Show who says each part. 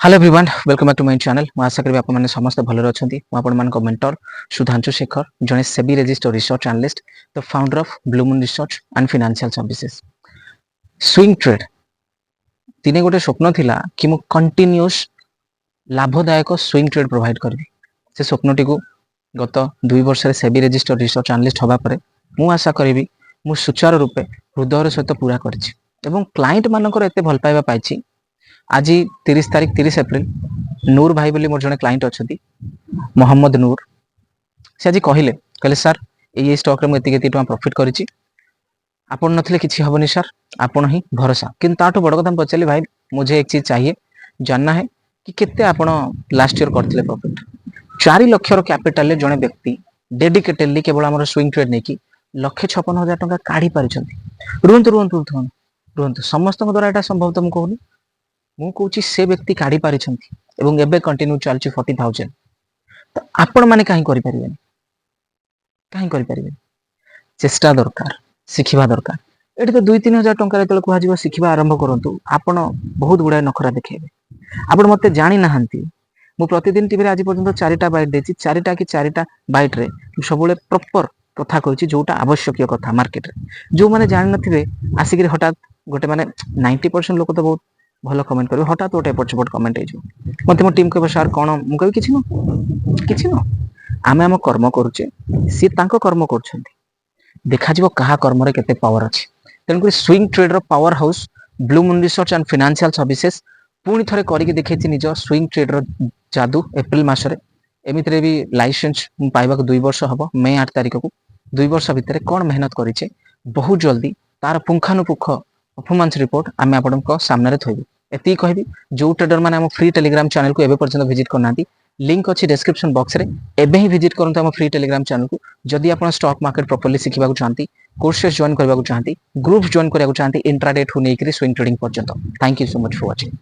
Speaker 1: Hello everyone welcome back to my channel. मैं आशा करी आपने समस्त भल अच्छा मुझे मेंटर सुधांशु शेखर जड़े SEBI register research analyst the founder of blue moon research and financial services. Swing trade दिने गोटे स्वप्न थिला कि मु कंटिन्यूअस लाभदायक स्विंग ट्रेड प्रोवाइड करी। से स्वप्नटी को गत 2 वर्ष सेबी रजिस्टर रिसर्च एनालिस्ट हवा पर मु आशा करी मु सुचारू रूपे हृदय सहित पूरा करिछि एवं क्लाइंट मानकर एते भल पाइबा पाइछि। आज 30 तारीख 30 एप्रिल नूर भाई बोली मोर जने क्लाइंट अच्छी मोहम्मद नूर से आज कहले कहले सर ये स्टॉक रे मुझे एति प्रॉफिट करिछि आपन नथिले किछि हबनी सर आपन ही भरोसा। किंतु ताठो बड़ कथा पचारि भाई मुझे एक चीज चाहिए जानना है कि केते आपन लास्ट ईयर करथिले प्रॉफिट। 4 लाख रो कैपिटल जने व्यक्ति डेडिकेटेडली केवल हमर स्विंग ट्रेड नै कि 1,56,000 टका काढी पारिछंती। रुहंतु रुहंतु रुहंतु रुहंतु समस्त द्वारा एटा संभव त मु कहूनी मु कहूँ से व्यक्ति काढ़ी पारि एवं एबे कंटिन्यू चलछि 40,000 तो आपण माने काहे करि परिबेनी काहे करि परिबेनी चेष्टा दरकार शिखिबा दरकार। एठी तो 2-3 हजार टंका रेतल कुहा जीव शिखिबा आरंभ करंतु आपण बहुत गुडा नखरा देखेबे। आपण मते जानि नाहंती मु प्रतिदिन टीवी रे आज पर्यंत 4टा बाइट देछि 4टा कि 4टा बाइट रे सबले प्रॉपर कथा कहछि जोटा आवश्यक कथा मार्केट रे जो माने जानि नथिबे आसिक हठात गोटे माने 90% लोक तो बहुत भल कमेंट करेंगे हठात गोटे एपट सेपट कमेंट मत मो टीम कह सार कौन मुझे किसी न आम आम कर्म करुचे सी तांको कर्म कर देखा क्या कर्म केते पावर अच्छी। तेणुक स्विंग ट्रेड रो power house blue moon research and financial services पुणी थे करके देखी निज स्विंग ट्रेड रो जादू एप्रिल मसरे एमती भी लाइसेंस पाइबा 2 वर्ष हम मे 8 तारिख को 2 वर्ष भितर कौन मेहनत करें बहुत जल्दी तार पुंखानुपुख परफॉर्मेंस रिपोर्ट आम आप सामने थोबू। एति कहबी जो ट्रेडर माने हम फ्री टेलीग्राम चैनल को एबे पर्यंत विजिट करना लिंक अच्छी डिस्क्रिप्शन बॉक्स रे एबे ही विजिट करंतु हम फ्री टेलीग्राम चैनल को। जदि आप स्टॉक मार्केट प्रॉपर्ली सिखिबा चाहती कोर्सेस जॉइन करबा चाहती ग्रुप जॉइन करबा चाहती इंट्राडे ठू नेकरी स्विंग ट्रेडिंग पर्यंत। Thank you so much for watching.